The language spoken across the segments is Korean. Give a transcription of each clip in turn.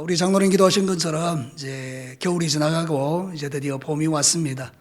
우리 장로님 기도하신 것처럼 이제 겨울이 지나가고 이제 드디어 봄이 왔습니다.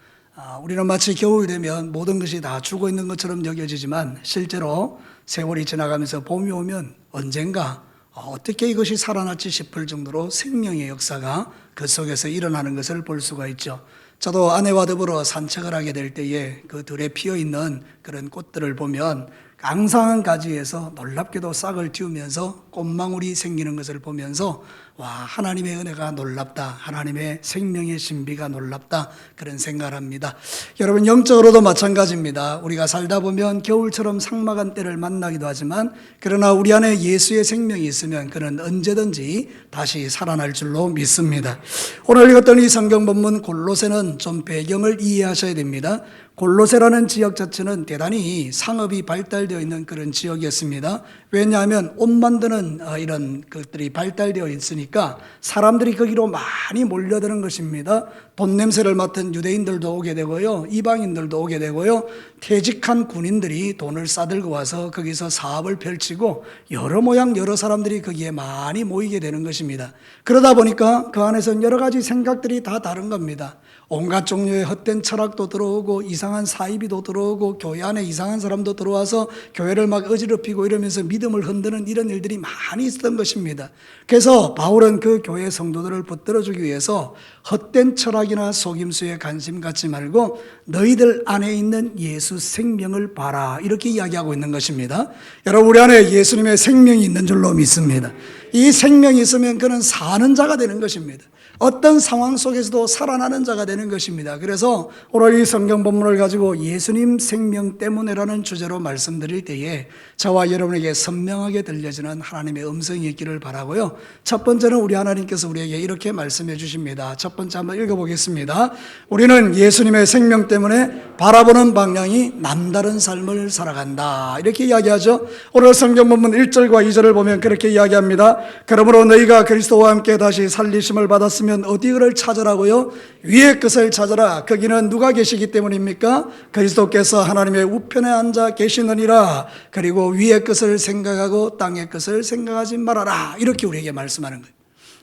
우리는 마치 겨울이 되면 모든 것이 다 죽어 있는 것처럼 여겨지지만 실제로 세월이 지나가면서 봄이 오면 언젠가 어떻게 이것이 살아났지 싶을 정도로 생명의 역사가 그 속에서 일어나는 것을 볼 수가 있죠. 저도 아내와 더불어 산책을 하게 될 때에 그 들에 피어 있는 그런 꽃들을 보면 앙상한 가지에서 놀랍게도 싹을 틔우면서 꽃망울이 생기는 것을 보면서 와, 하나님의 은혜가 놀랍다, 하나님의 생명의 신비가 놀랍다, 그런 생각을 합니다. 여러분, 영적으로도 마찬가지입니다. 우리가 살다 보면 겨울처럼 삭막한 때를 만나기도 하지만 그러나 우리 안에 예수의 생명이 있으면 그는 언제든지 다시 살아날 줄로 믿습니다. 오늘 읽었던 이 성경 본문 골로새는 좀 배경을 이해하셔야 됩니다. 골로새라는 지역 자체는 대단히 상업이 발달되어 있는 그런 지역이었습니다. 왜냐하면 옷 만드는 이런 것들이 발달되어 있으니까 사람들이 거기로 많이 몰려드는 것입니다. 돈 냄새를 맡은 유대인들도 오게 되고요, 이방인들도 오게 되고요, 퇴직한 군인들이 돈을 싸들고 와서 거기서 사업을 펼치고 여러 모양 여러 사람들이 거기에 많이 모이게 되는 것입니다. 그러다 보니까 그 안에서는 여러 가지 생각들이 다 다른 겁니다. 온갖 종류의 헛된 철학도 들어오고 이상한 사이비도 들어오고 교회 안에 이상한 사람도 들어와서 교회를 막 어지럽히고 이러면서 믿음을 흔드는 이런 일들이 많이 있었던 것입니다. 그래서 바울은 그 교회 성도들을 붙들어주기 위해서 헛된 철학이나 속임수에 관심 갖지 말고 너희들 안에 있는 예수 생명을 봐라, 이렇게 이야기하고 있는 것입니다. 여러분, 우리 안에 예수님의 생명이 있는 줄로 믿습니다. 이 생명이 있으면 그는 사는 자가 되는 것입니다. 어떤 상황 속에서도 살아나는 자가 되는 것입니다. 그래서 오늘 이 성경 본문을 가지고 예수님 생명 때문에라는 주제로 말씀드릴 때에 저와 여러분에게 선명하게 들려지는 하나님의 음성이 있기를 바라고요. 첫 번째는 우리 하나님께서 우리에게 이렇게 말씀해 주십니다. 첫 번째 한번 읽어보겠습니다. 우리는 예수님의 생명 때문에 바라보는 방향이 남다른 삶을 살아간다, 이렇게 이야기하죠. 오늘 성경 본문 1절과 2절을 보면 그렇게 이야기합니다. 그러므로 너희가 그리스도와 함께 다시 살리심을 받았으면 어디를 찾으라고요? 위의 것을 찾으라. 거기는 누가 계시기 때문입니까? 그리스도께서 하나님의 우편에 앉아 계시느니라. 그리고 위의 것을 생각하고 땅의 것을 생각하지 말아라, 이렇게 우리에게 말씀하는 거예요.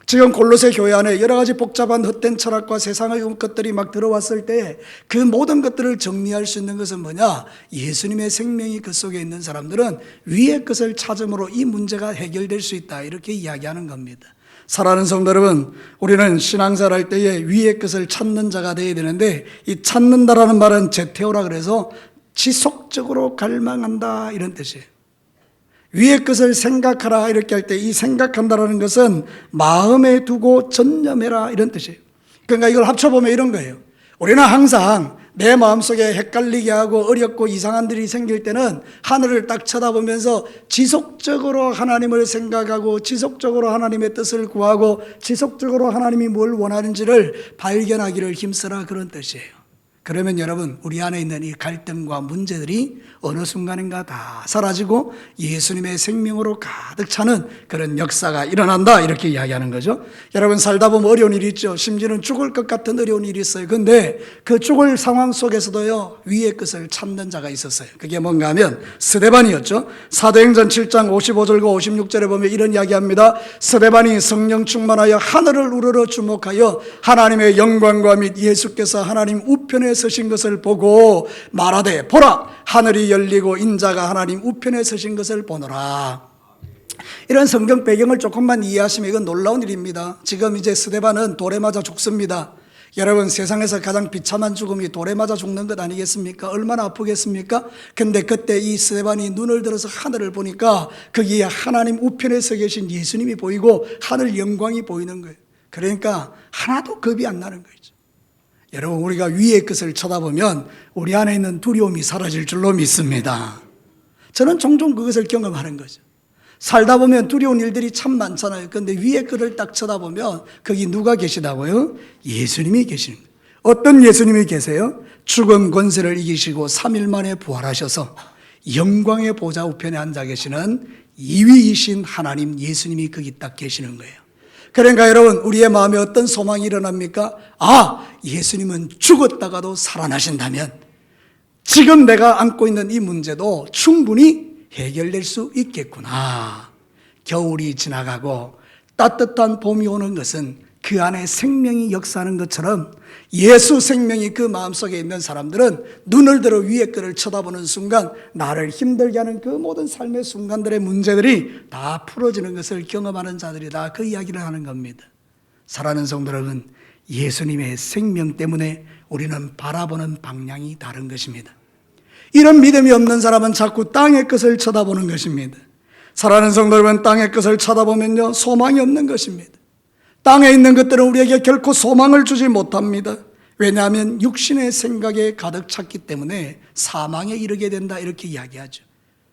지금 골로새 교회 안에 여러 가지 복잡한 헛된 철학과 세상의 것들이 막 들어왔을 때 그 모든 것들을 정리할 수 있는 것은 뭐냐? 예수님의 생명이 그 속에 있는 사람들은 위의 것을 찾음으로 이 문제가 해결될 수 있다, 이렇게 이야기하는 겁니다. 사랑하는 성도 여러분, 우리는 신앙생활 할 때에 위의 것을 찾는 자가 되어야 되는데, 이 찾는다라는 말은 제테오라 그래서 지속적으로 갈망한다, 이런 뜻이에요. 위의 것을 생각하라 이렇게 할 때 이 생각한다라는 것은 마음에 두고 전념해라, 이런 뜻이에요. 그러니까 이걸 합쳐보면 이런 거예요. 우리는 항상 내 마음속에 헷갈리게 하고 어렵고 이상한 일이 생길 때는 하늘을 딱 쳐다보면서 지속적으로 하나님을 생각하고 지속적으로 하나님의 뜻을 구하고 지속적으로 하나님이 뭘 원하는지를 발견하기를 힘쓰라, 그런 뜻이에요. 그러면 여러분, 우리 안에 있는 이 갈등과 문제들이 어느 순간인가 다 사라지고 예수님의 생명으로 가득 차는 그런 역사가 일어난다, 이렇게 이야기하는 거죠. 여러분, 살다 보면 어려운 일이 있죠. 심지어는 죽을 것 같은 어려운 일이 있어요. 근데 그 죽을 상황 속에서도요, 위의 것을 찾는 자가 있었어요. 그게 뭔가 하면 스데반이었죠. 사도행전 7장 55절과 56절에 보면 이런 이야기합니다. 스데반이 성령 충만하여 하늘을 우러러 주목하여 하나님의 영광과 및 예수께서 하나님 우편에 서신 것을 보고 말하되, 보라, 하늘이 열리고 인자가 하나님 우편에 서신 것을 보노라. 이런 성경 배경을 조금만 이해하시면 이건 놀라운 일입니다. 지금 이제 스데반은 돌에 맞아 죽습니다. 여러분, 세상에서 가장 비참한 죽음이 돌에 맞아 죽는 것 아니겠습니까? 얼마나 아프겠습니까? 근데 그때 이 스데반이 눈을 들어서 하늘을 보니까 거기에 하나님 우편에 서 계신 예수님이 보이고 하늘 영광이 보이는 거예요. 그러니까 하나도 겁이 안 나는 거죠. 여러분, 우리가 위의 것을 쳐다보면 우리 안에 있는 두려움이 사라질 줄로 믿습니다. 저는 종종 그것을 경험하는 거죠. 살다 보면 두려운 일들이 참 많잖아요. 그런데 위의 것을 딱 쳐다보면 거기 누가 계시다고요? 예수님이 계시는 거예요. 어떤 예수님이 계세요? 죽음 권세를 이기시고 3일 만에 부활하셔서 영광의 보좌 우편에 앉아 계시는 이위이신 하나님 예수님이 거기 딱 계시는 거예요. 그러니까 여러분, 우리의 마음에 어떤 소망이 일어납니까? 아, 예수님은 죽었다가도 살아나신다면 지금 내가 안고 있는 이 문제도 충분히 해결될 수 있겠구나. 겨울이 지나가고 따뜻한 봄이 오는 것은 그 안에 생명이 역사하는 것처럼 예수 생명이 그 마음속에 있는 사람들은 눈을 들어 위의 것을 쳐다보는 순간 나를 힘들게 하는 그 모든 삶의 순간들의 문제들이 다 풀어지는 것을 경험하는 자들이다. 그 이야기를 하는 겁니다. 사랑하는 성도 여러분, 예수님의 생명 때문에 우리는 바라보는 방향이 다른 것입니다. 이런 믿음이 없는 사람은 자꾸 땅의 것을 쳐다보는 것입니다. 사랑하는 성도 여러분, 땅의 것을 쳐다보면요 소망이 없는 것입니다. 땅에 있는 것들은 우리에게 결코 소망을 주지 못합니다. 왜냐하면 육신의 생각에 가득 찼기 때문에 사망에 이르게 된다, 이렇게 이야기하죠.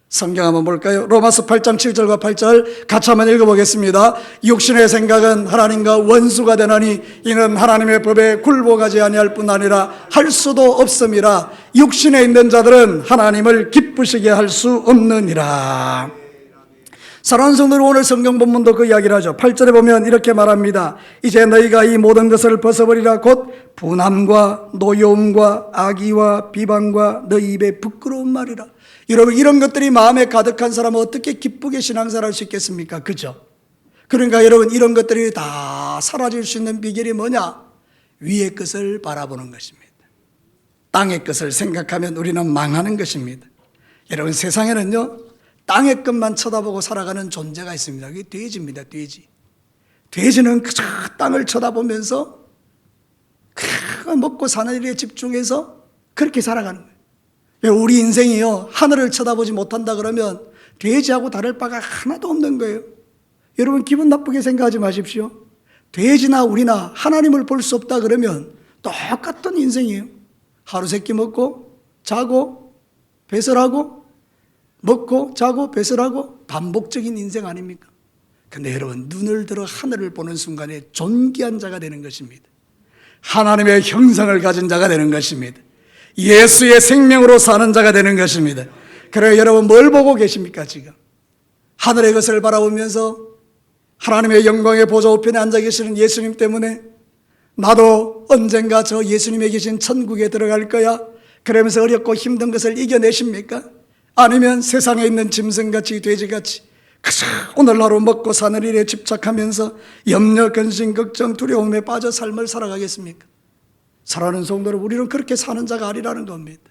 성경 한번 볼까요? 로마서 8장 7절과 8절 같이 한번 읽어보겠습니다. 육신의 생각은 하나님과 원수가 되나니 이는 하나님의 법에 굴복하지 아니할 뿐 아니라 할 수도 없음이라. 육신에 있는 자들은 하나님을 기쁘시게 할 수 없느니라. 사랑하는 성도들, 오늘 성경 본문도 그 이야기를 하죠. 8절에 보면 이렇게 말합니다. 이제 너희가 이 모든 것을 벗어버리라. 곧 분함과 노여움과 악의와 비방과 너희 입에 부끄러운 말이라. 여러분, 이런 것들이 마음에 가득한 사람은 어떻게 기쁘게 신앙생활할 수 있겠습니까? 그죠? 그러니까 여러분, 이런 것들이 다 사라질 수 있는 비결이 뭐냐? 위의 것을 바라보는 것입니다. 땅의 것을 생각하면 우리는 망하는 것입니다. 여러분, 세상에는요 땅의 것만 쳐다보고 살아가는 존재가 있습니다. 그게 돼지입니다. 돼지. 돼지는 그저 땅을 쳐다보면서 그 먹고 사는 일에 집중해서 그렇게 살아가는 거예요. 우리 인생이요 하늘을 쳐다보지 못한다 그러면 돼지하고 다를 바가 하나도 없는 거예요. 여러분, 기분 나쁘게 생각하지 마십시오. 돼지나 우리나 하나님을 볼 수 없다 그러면 똑같은 인생이에요. 하루 세끼 먹고 자고 배설하고 먹고 자고 배설하고 반복적인 인생 아닙니까? 근데 여러분, 눈을 들어 하늘을 보는 순간에 존귀한 자가 되는 것입니다. 하나님의 형상을 가진 자가 되는 것입니다. 예수의 생명으로 사는 자가 되는 것입니다. 그래요, 여러분, 뭘 보고 계십니까? 지금 하늘의 것을 바라보면서 하나님의 영광의 보좌 우편에 앉아 계시는 예수님 때문에 나도 언젠가 저 예수님이 계신 천국에 들어갈 거야, 그러면서 어렵고 힘든 것을 이겨내십니까? 아니면 세상에 있는 짐승같이 돼지같이 그저 오늘 하루 먹고 사는 일에 집착하면서 염려, 근심, 걱정, 두려움에 빠져 삶을 살아가겠습니까? 사랑하는 성도 여러분, 우리는 그렇게 사는 자가 아니라는 겁니다.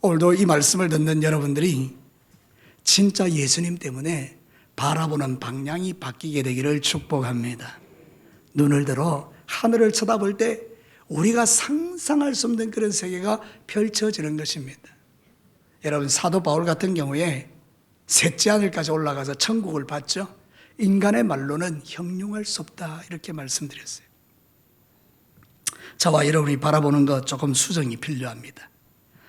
오늘도 이 말씀을 듣는 여러분들이 진짜 예수님 때문에 바라보는 방향이 바뀌게 되기를 축복합니다. 눈을 들어 하늘을 쳐다볼 때 우리가 상상할 수 없는 그런 세계가 펼쳐지는 것입니다. 여러분, 사도 바울 같은 경우에 셋째 하늘까지 올라가서 천국을 봤죠. 인간의 말로는 형용할 수 없다, 이렇게 말씀드렸어요. 저와 여러분이 바라보는 것 조금 수정이 필요합니다.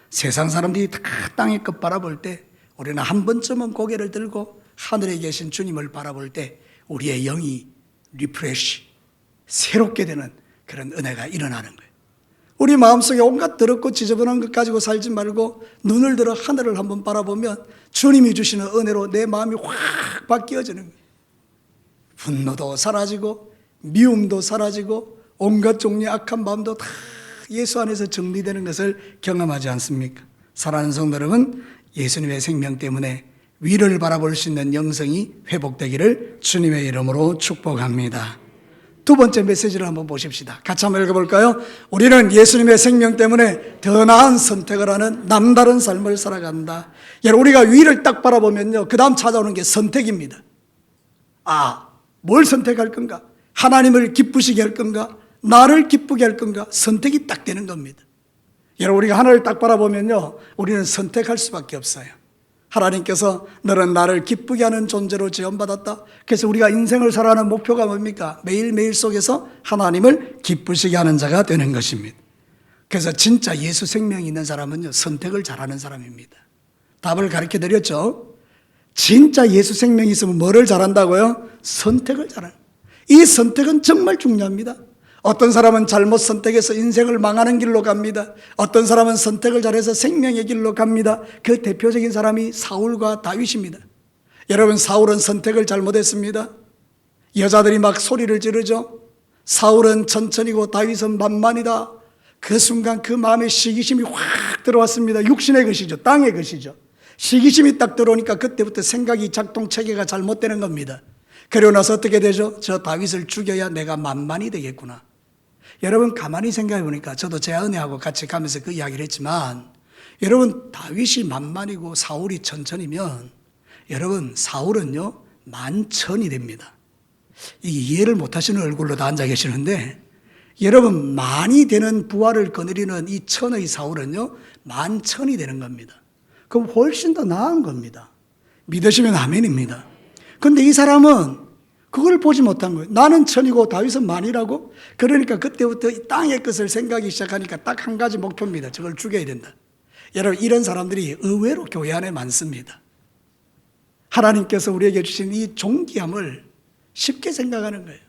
세상 사람들이 다 땅의 것 바라볼 때 우리는 한 번쯤은 고개를 들고 하늘에 계신 주님을 바라볼 때 우리의 영이 리프레시, 새롭게 되는 그런 은혜가 일어나는 거예요. 우리 마음속에 온갖 더럽고 지저분한 것 가지고 살지 말고 눈을 들어 하늘을 한번 바라보면 주님이 주시는 은혜로 내 마음이 확 바뀌어지는 거예요. 분노도 사라지고 미움도 사라지고 온갖 종류의 악한 마음도 다 예수 안에서 정리되는 것을 경험하지 않습니까? 사랑하는 성도 여러분, 예수님의 생명 때문에 위를 바라볼 수 있는 영성이 회복되기를 주님의 이름으로 축복합니다. 두 번째 메시지를 한번 보십시다. 같이 한번 읽어볼까요? 우리는 예수님의 생명 때문에 더 나은 선택을 하는 남다른 삶을 살아간다. 여러분, 우리가 위를 딱 바라보면요, 그 다음 찾아오는 게 선택입니다. 뭘 선택할 건가? 하나님을 기쁘시게 할 건가? 나를 기쁘게 할 건가? 선택이 딱 되는 겁니다. 여러분, 우리가 하나를 딱 바라보면요, 우리는 선택할 수밖에 없어요. 하나님께서 너는 나를 기쁘게 하는 존재로 지원받았다. 그래서 우리가 인생을 살아가는 목표가 뭡니까? 매일매일 속에서 하나님을 기쁘시게 하는 자가 되는 것입니다. 그래서 진짜 예수 생명이 있는 사람은요, 선택을 잘하는 사람입니다. 답을 가르쳐 드렸죠. 진짜 예수 생명이 있으면 뭐를 잘한다고요? 선택을 잘하는. 이 선택은 정말 중요합니다. 어떤 사람은 잘못 선택해서 인생을 망하는 길로 갑니다. 어떤 사람은 선택을 잘해서 생명의 길로 갑니다. 그 대표적인 사람이 사울과 다윗입니다. 여러분, 사울은 선택을 잘못했습니다. 여자들이 막 소리를 지르죠. 사울은 천천히고 다윗은 만만이다. 그 순간 그 마음에 시기심이 확 들어왔습니다. 육신의 것이죠. 땅의 것이죠. 시기심이 딱 들어오니까 그때부터 생각이 작동 체계가 잘못되는 겁니다. 그러고 나서 어떻게 되죠? 저 다윗을 죽여야 내가 만만이 되겠구나. 여러분 가만히 생각해 보니까 저도 제 은혜하고 같이 가면서 그 이야기를 했지만, 여러분 다윗이 만만이고 사울이 천천이면 여러분 사울은요 만천이 됩니다. 이해를 못하시는 얼굴로 다 앉아 계시는데, 여러분 만이 되는 부하를 거느리는 이 천의 사울은요 만천이 되는 겁니다. 그럼 훨씬 더 나은 겁니다. 믿으시면 아멘입니다. 그런데 이 사람은 그걸 보지 못한 거예요. 나는 천이고 다윗은 만이라고? 그러니까 그때부터 이 땅의 것을 생각하기 시작하니까 딱 한 가지 목표입니다. 저걸 죽여야 된다. 여러분 이런 사람들이 의외로 교회 안에 많습니다. 하나님께서 우리에게 주신 이 존귀함을 쉽게 생각하는 거예요.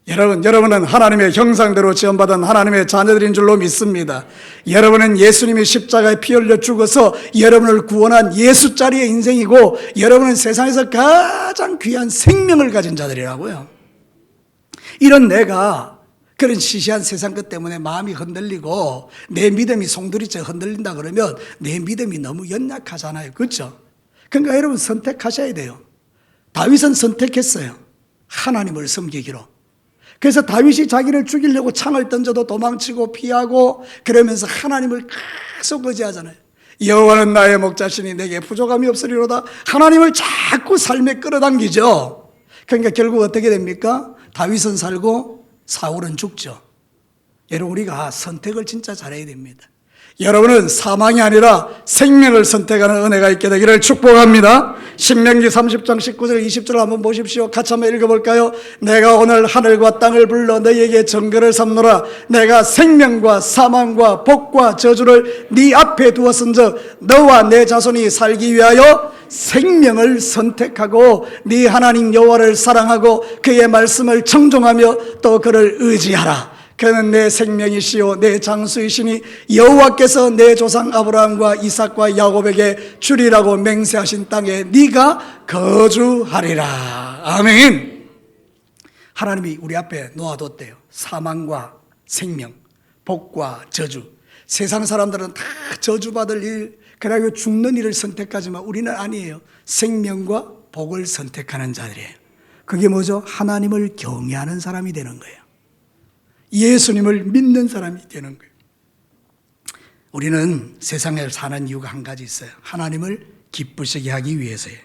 여러분은 하나님의 형상대로 지음받은 하나님의 자녀들인 줄로 믿습니다. 여러분은 예수님이 십자가에 피 흘려 죽어서 여러분을 구원한 예수짜리의 인생이고, 여러분은 세상에서 가장 귀한 생명을 가진 자들이라고요. 이런 내가 그런 시시한 세상 것 때문에 마음이 흔들리고 내 믿음이 송두리째 흔들린다 그러면 내 믿음이 너무 연약하잖아요. 그렇죠? 그러니까 여러분 선택하셔야 돼요. 다윗은 선택했어요. 하나님을 섬기기로. 그래서 다윗이 자기를 죽이려고 창을 던져도 도망치고 피하고 그러면서 하나님을 계속 의지하잖아요. 여호와는 나의 목자시니 내게 부족함이 없으리로다. 하나님을 자꾸 삶에 끌어당기죠. 그러니까 결국 어떻게 됩니까? 다윗은 살고 사울은 죽죠. 여러분 우리가 선택을 진짜 잘해야 됩니다. 여러분은 사망이 아니라 생명을 선택하는 은혜가 있게 되기를 축복합니다. 신명기 30장 19절 20절 한번 보십시오. 같이 한번 읽어볼까요? 내가 오늘 하늘과 땅을 불러 너희에게 정결을 삼노라. 내가 생명과 사망과 복과 저주를 네 앞에 두었은즉 너와 내 자손이 살기 위하여 생명을 선택하고 네 하나님 여호와를 사랑하고 그의 말씀을 청종하며 또 그를 의지하라. 그는 내 생명이시요 내 장수이시니 여호와께서 내 조상 아브라함과 이삭과 야곱에게 주리라고 맹세하신 땅에 네가 거주하리라. 아멘. 하나님이 우리 앞에 놓아뒀대요. 사망과 생명, 복과 저주. 세상 사람들은 다 저주받을 일, 그리고 죽는 일을 선택하지만 우리는 아니에요. 생명과 복을 선택하는 자들이에요. 그게 뭐죠? 하나님을 경외하는 사람이 되는 거예요. 예수님을 믿는 사람이 되는 거예요. 우리는 세상에 사는 이유가 한 가지 있어요. 하나님을 기쁘시게 하기 위해서예요.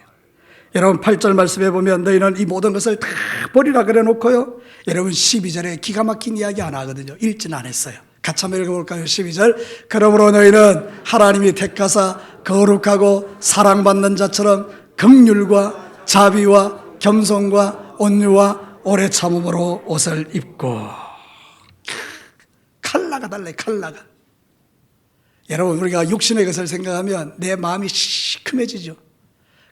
여러분 8절 말씀해 보면 너희는 이 모든 것을 다 버리라 그래 놓고요, 여러분 12절에 기가 막힌 이야기 하나 하거든요. 읽지는 않았어요. 같이 한번 읽어볼까요? 12절. 그러므로 너희는 하나님이 택하사 거룩하고 사랑받는 자처럼 긍휼과 자비와 겸손과 온유와 오래 참음으로 옷을 입고. 칼라가 달라요. 칼라가. 여러분 우리가 육신의 것을 생각하면 내 마음이 시큼해지죠.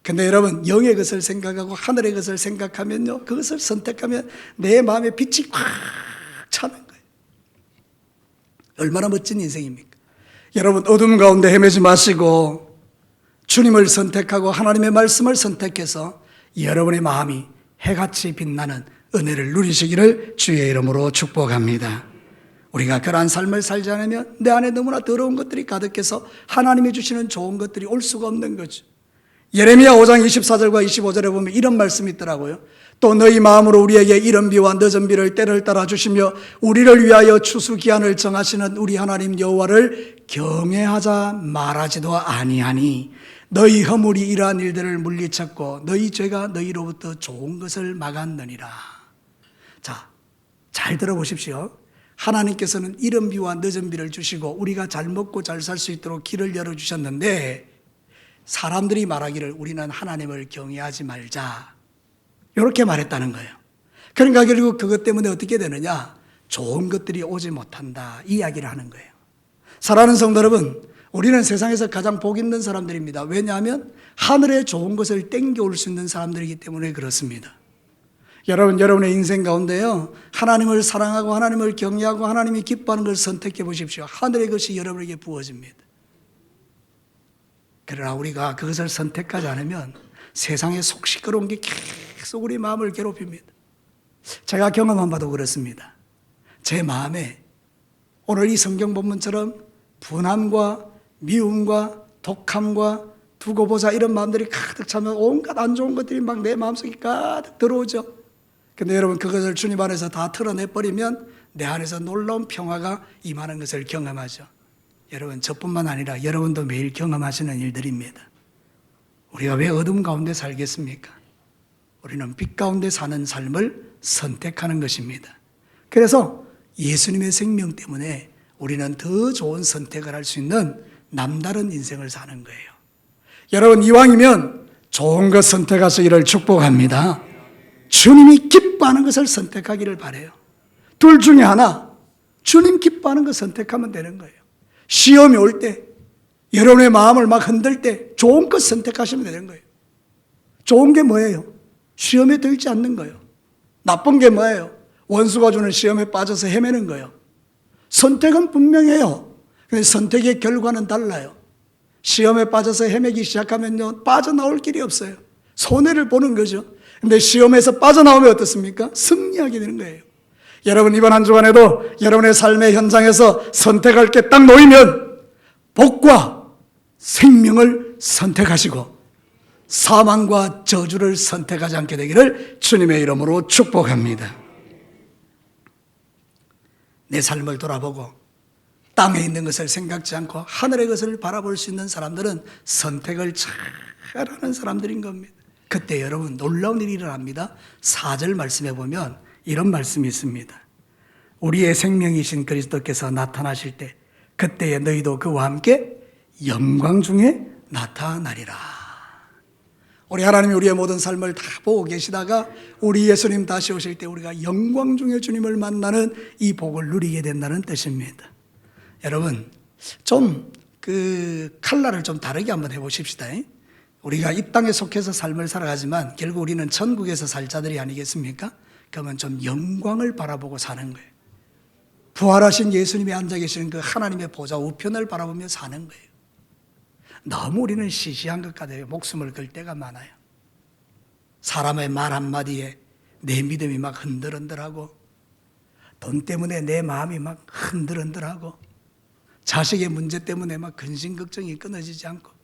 근데 여러분 영의 것을 생각하고 하늘의 것을 생각하면요, 그것을 선택하면 내 마음에 빛이 꽉 차는 거예요. 얼마나 멋진 인생입니까? 여러분 어둠 가운데 헤매지 마시고 주님을 선택하고 하나님의 말씀을 선택해서 여러분의 마음이 해같이 빛나는 은혜를 누리시기를 주의 이름으로 축복합니다. 우리가 그러한 삶을 살지 않으면 내 안에 너무나 더러운 것들이 가득해서 하나님이 주시는 좋은 것들이 올 수가 없는 거죠. 예레미야 5장 24절과 25절에 보면 이런 말씀이 있더라고요. 또 너희 마음으로 우리에게 이른 비와 늦은 비를 때를 따라 주시며 우리를 위하여 추수 기한을 정하시는 우리 하나님 여호와를 경외하자 말하지도 아니하니 너희 허물이 이러한 일들을 물리쳤고 너희 죄가 너희로부터 좋은 것을 막았느니라. 자, 잘 들어보십시오. 하나님께서는 이른 비와 늦은 비를 주시고 우리가 잘 먹고 잘 살 수 있도록 길을 열어주셨는데, 사람들이 말하기를 우리는 하나님을 경외하지 말자, 이렇게 말했다는 거예요. 그러니까 결국 그것 때문에 어떻게 되느냐, 좋은 것들이 오지 못한다, 이 이야기를 하는 거예요. 사랑하는 성도 여러분, 우리는 세상에서 가장 복 있는 사람들입니다. 왜냐하면 하늘의 좋은 것을 땡겨올 수 있는 사람들이기 때문에 그렇습니다. 여러분의 인생 가운데요, 하나님을 사랑하고 하나님을 경외하고 하나님이 기뻐하는 것을 선택해 보십시오. 하늘의 것이 여러분에게 부어집니다. 그러나 우리가 그것을 선택하지 않으면 세상에 속 시끄러운 게 계속 우리 마음을 괴롭힙니다. 제가 경험한 바도 그렇습니다. 제 마음에 오늘 이 성경 본문처럼 분함과 미움과 독함과 두고 보자 이런 마음들이 가득 차면 온갖 안 좋은 것들이 막 내 마음속에 가득 들어오죠. 근데 여러분 그것을 주님 안에서 다 털어내버리면 내 안에서 놀라운 평화가 임하는 것을 경험하죠. 여러분 저뿐만 아니라 여러분도 매일 경험하시는 일들입니다. 우리가 왜 어둠 가운데 살겠습니까? 우리는 빛 가운데 사는 삶을 선택하는 것입니다. 그래서 예수님의 생명 때문에 우리는 더 좋은 선택을 할 수 있는 남다른 인생을 사는 거예요. 여러분 이왕이면 좋은 것 선택하시기를 축복합니다. 주님이 기뻐하는 것을 선택하기를 바라요. 둘 중에 하나, 주님 기뻐하는 것 선택하면 되는 거예요. 시험이 올 때, 여러분의 마음을 막 흔들 때 좋은 것 선택하시면 되는 거예요. 좋은 게 뭐예요? 시험에 들지 않는 거예요. 나쁜 게 뭐예요? 원수가 주는 시험에 빠져서 헤매는 거예요. 선택은 분명해요. 근데 선택의 결과는 달라요. 시험에 빠져서 헤매기 시작하면요, 빠져나올 길이 없어요. 손해를 보는 거죠. 근데 시험에서 빠져나오면 어떻습니까? 승리하게 되는 거예요. 여러분 이번 한 주간에도 여러분의 삶의 현장에서 선택할 게 딱 놓이면 복과 생명을 선택하시고 사망과 저주를 선택하지 않게 되기를 주님의 이름으로 축복합니다. 내 삶을 돌아보고 땅에 있는 것을 생각지 않고 하늘의 것을 바라볼 수 있는 사람들은 선택을 잘하는 사람들인 겁니다. 그때 여러분 놀라운 일이 일어납니다. 4절 말씀에 보면 이런 말씀이 있습니다. 우리의 생명이신 그리스도께서 나타나실 때 그때에 너희도 그와 함께 영광 중에 나타나리라. 우리 하나님이 우리의 모든 삶을 다 보고 계시다가 우리 예수님 다시 오실 때 우리가 영광 중에 주님을 만나는 이 복을 누리게 된다는 뜻입니다. 여러분 좀 칼날을 좀 다르게 한번 해보십시다. 우리가 이 땅에 속해서 삶을 살아가지만 결국 우리는 천국에서 살 자들이 아니겠습니까? 그러면 좀 영광을 바라보고 사는 거예요. 부활하신 예수님이 앉아 계시는 그 하나님의 보좌 우편을 바라보며 사는 거예요. 너무 우리는 시시한 것 같아요. 목숨을 걸 때가 많아요. 사람의 말 한마디에 내 믿음이 막 흔들흔들하고 돈 때문에 내 마음이 막 흔들흔들하고 자식의 문제 때문에 막 근심걱정이 끊어지지 않고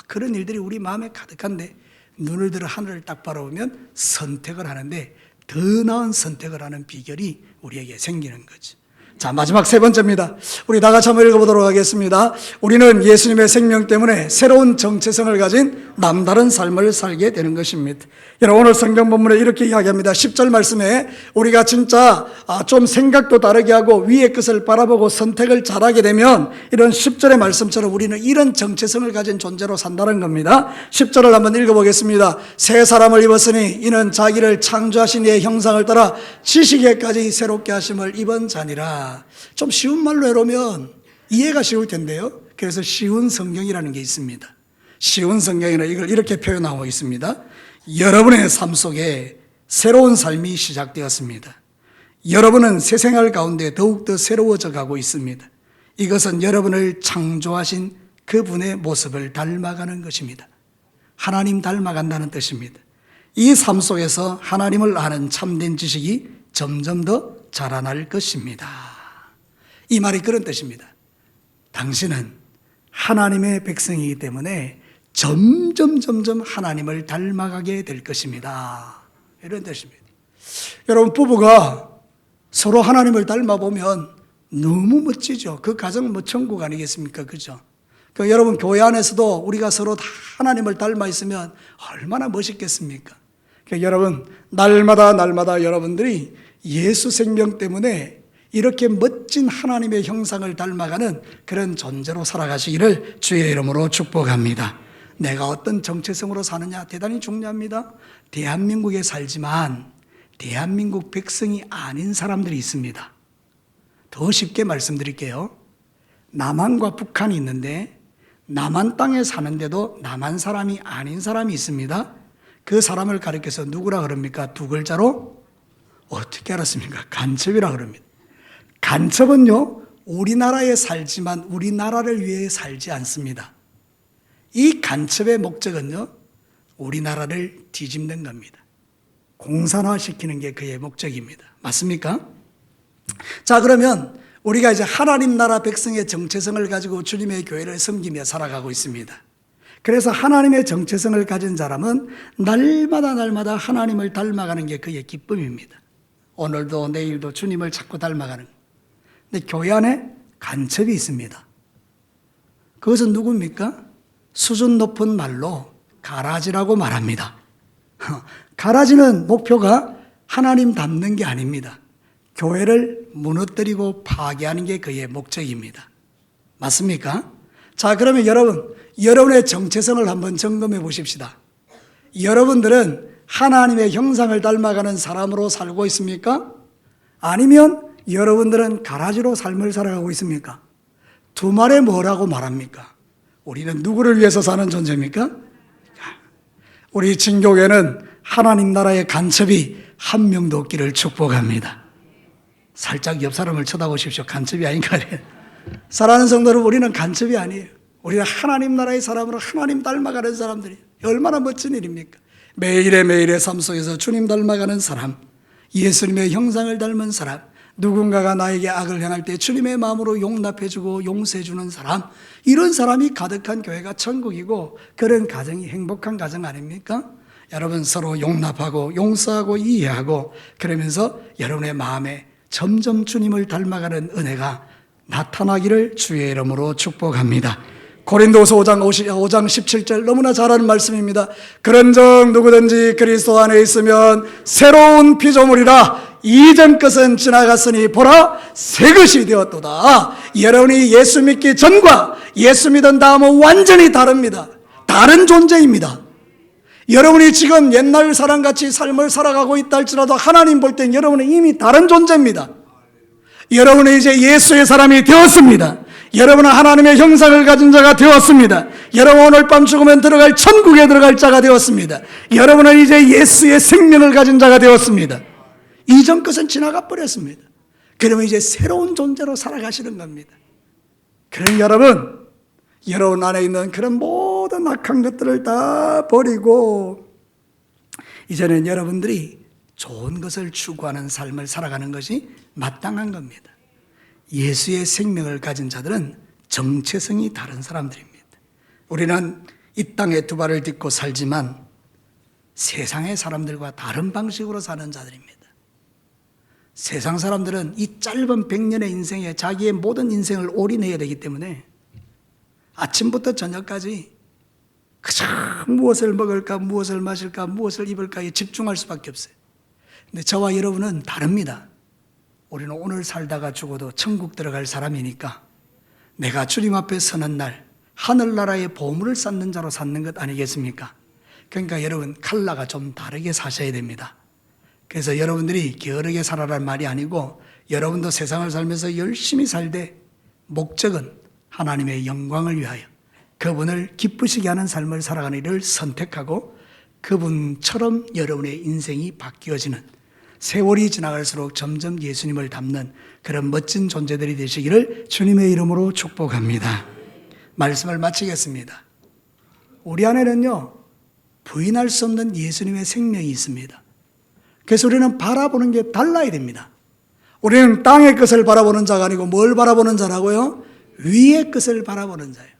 그런 일들이 우리 마음에 가득한데 눈을 들어 하늘을 딱 바라보면 선택을 하는데 더 나은 선택을 하는 비결이 우리에게 생기는 거죠. 자, 마지막 세 번째입니다. 우리 다 같이 한번 읽어보도록 하겠습니다. 우리는 예수님의 생명 때문에 새로운 정체성을 가진 남다른 삶을 살게 되는 것입니다. 여러분 오늘 성경 본문에 이렇게 이야기합니다. 10절 말씀에 우리가 진짜 좀 생각도 다르게 하고 위의 것을 바라보고 선택을 잘하게 되면 이런 10절의 말씀처럼 우리는 이런 정체성을 가진 존재로 산다는 겁니다. 10절을 한번 읽어보겠습니다. 새 사람을 입었으니 이는 자기를 창조하신 이의 형상을 따라 지식에까지 새롭게 하심을 입은 자니라. 좀 쉬운 말로 해놓으면 이해가 쉬울 텐데요. 그래서 쉬운 성경이라는 게 있습니다. 쉬운 성경에는 이걸 이렇게 표현하고 있습니다. 여러분의 삶 속에 새로운 삶이 시작되었습니다. 여러분은 새 생활 가운데 더욱더 새로워져 가고 있습니다. 이것은 여러분을 창조하신 그분의 모습을 닮아가는 것입니다. 하나님 닮아간다는 뜻입니다. 이 삶 속에서 하나님을 아는 참된 지식이 점점 더 자라날 것입니다. 이 말이 그런 뜻입니다. 당신은 하나님의 백성이기 때문에 점점 하나님을 닮아가게 될 것입니다. 이런 뜻입니다. 여러분 부부가 서로 하나님을 닮아보면 너무 멋지죠. 그 가정은 뭐 천국 아니겠습니까? 그죠? 여러분 교회 안에서도 우리가 서로 다 하나님을 닮아 있으면 얼마나 멋있겠습니까? 여러분 날마다 여러분들이 예수 생명 때문에 이렇게 멋진 하나님의 형상을 닮아가는 그런 존재로 살아가시기를 주의 이름으로 축복합니다. 내가 어떤 정체성으로 사느냐 대단히 중요합니다. 대한민국에 살지만 대한민국 백성이 아닌 사람들이 있습니다. 더 쉽게 말씀드릴게요. 남한과 북한이 있는데 남한 땅에 사는데도 남한 사람이 아닌 사람이 있습니다. 그 사람을 가리켜서 누구라 그럽니까? 두 글자로 어떻게 알았습니까? 간첩이라 그럽니다. 간첩은요, 우리나라에 살지만 우리나라를 위해 살지 않습니다. 이 간첩의 목적은요, 우리나라를 뒤집는 겁니다. 공산화시키는 게 그의 목적입니다. 맞습니까? 자, 그러면 우리가 이제 하나님 나라 백성의 정체성을 가지고 주님의 교회를 섬기며 살아가고 있습니다. 그래서 하나님의 정체성을 가진 사람은 날마다 하나님을 닮아가는 게 그의 기쁨입니다. 오늘도 내일도 주님을 자꾸 닮아가는 거예요. 근데 교회 안에 간첩이 있습니다. 그것은 누굽니까? 수준 높은 말로 가라지라고 말합니다. 가라지는 목표가 하나님 닮는 게 아닙니다. 교회를 무너뜨리고 파괴하는 게 그의 목적입니다. 맞습니까? 자, 그러면 여러분의 정체성을 한번 점검해 보십시다. 여러분들은 하나님의 형상을 닮아가는 사람으로 살고 있습니까? 아니면 여러분들은 가라지로 삶을 살아가고 있습니까? 두 말에 뭐라고 말합니까? 우리는 누구를 위해서 사는 존재입니까? 우리 진교회는 하나님 나라의 간첩이 한 명도 없기를 축복합니다. 살짝 옆 사람을 쳐다보십시오. 간첩이 아닌가. 사랑하는 성도 여러분, 우리는 간첩이 아니에요. 우리는 하나님 나라의 사람으로 하나님 닮아가는 사람들이에요. 얼마나 멋진 일입니까? 매일의 삶 속에서 주님 닮아가는 사람, 예수님의 형상을 닮은 사람, 누군가가 나에게 악을 행할 때 주님의 마음으로 용납해주고 용서해주는 사람, 이런 사람이 가득한 교회가 천국이고 그런 가정이 행복한 가정 아닙니까? 여러분 서로 용납하고 용서하고 이해하고 그러면서 여러분의 마음에 점점 주님을 닮아가는 은혜가 나타나기를 주의 이름으로 축복합니다. 고린도서 5장 17절 너무나 잘 아는 말씀입니다. 그런즉 누구든지 그리스도 안에 있으면 새로운 피조물이라 이전 것은 지나갔으니 보라 새 것이 되었도다. 여러분이 예수 믿기 전과 예수 믿은 다음은 완전히 다릅니다. 다른 존재입니다. 여러분이 지금 옛날 사람같이 삶을 살아가고 있다 할지라도 하나님 볼 땐 여러분은 이미 다른 존재입니다. 여러분은 이제 예수의 사람이 되었습니다. 여러분은 하나님의 형상을 가진 자가 되었습니다. 여러분 오늘 밤 죽으면 들어갈 천국에 들어갈 자가 되었습니다. 여러분은 이제 예수의 생명을 가진 자가 되었습니다. 이전 것은 지나가 버렸습니다. 그러면 이제 새로운 존재로 살아가시는 겁니다. 그럼 여러분 안에 있는 그런 모든 악한 것들을 다 버리고 이제는 여러분들이 좋은 것을 추구하는 삶을 살아가는 것이 마땅한 겁니다. 예수의 생명을 가진 자들은 정체성이 다른 사람들입니다. 우리는 이 땅에 두 발을 딛고 살지만 세상의 사람들과 다른 방식으로 사는 자들입니다. 세상 사람들은 이 짧은 100년의 인생에 자기의 모든 인생을 올인해야 되기 때문에 아침부터 저녁까지 그저 무엇을 먹을까, 무엇을 마실까, 무엇을 입을까에 집중할 수밖에 없어요. 근데 저와 여러분은 다릅니다. 우리는 오늘 살다가 죽어도 천국 들어갈 사람이니까 내가 주님 앞에 서는 날 하늘나라의 보물을 쌓는 자로 사는 것 아니겠습니까? 그러니까 여러분 칼라가 좀 다르게 사셔야 됩니다. 그래서 여러분들이 게으르게 살아란 말이 아니고 여러분도 세상을 살면서 열심히 살되 목적은 하나님의 영광을 위하여 그분을 기쁘시게 하는 삶을 살아가는 일을 선택하고 그분처럼 여러분의 인생이 바뀌어지는 세월이 지나갈수록 점점 예수님을 닮는 그런 멋진 존재들이 되시기를 주님의 이름으로 축복합니다. 말씀을 마치겠습니다. 우리 안에는요 부인할 수 없는 예수님의 생명이 있습니다. 그래서 우리는 바라보는 게 달라야 됩니다. 우리는 땅의 것을 바라보는 자가 아니고 뭘 바라보는 자라고요? 위의 것을 바라보는 자예요.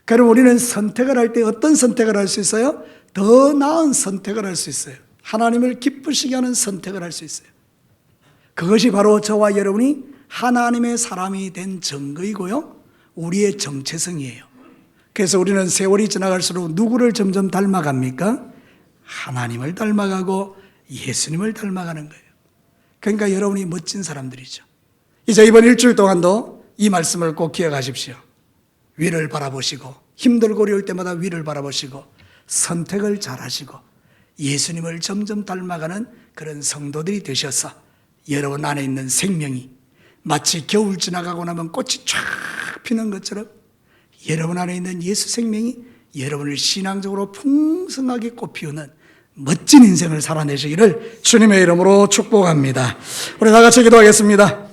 그럼 우리는 선택을 할 때 어떤 선택을 할 수 있어요? 더 나은 선택을 할 수 있어요. 하나님을 기쁘시게 하는 선택을 할 수 있어요. 그것이 바로 저와 여러분이 하나님의 사람이 된 증거이고요 우리의 정체성이에요. 그래서 우리는 세월이 지나갈수록 누구를 점점 닮아갑니까? 하나님을 닮아가고 예수님을 닮아가는 거예요. 그러니까 여러분이 멋진 사람들이죠. 이제 이번 일주일 동안도 이 말씀을 꼭 기억하십시오. 위를 바라보시고 힘들고 어려울 때마다 위를 바라보시고 선택을 잘하시고 예수님을 점점 닮아가는 그런 성도들이 되셔서 여러분 안에 있는 생명이 마치 겨울 지나가고 나면 꽃이 쫙 피는 것처럼 여러분 안에 있는 예수 생명이 여러분을 신앙적으로 풍성하게 꽃피우는 멋진 인생을 살아내시기를 주님의 이름으로 축복합니다. 우리 다 같이 기도하겠습니다.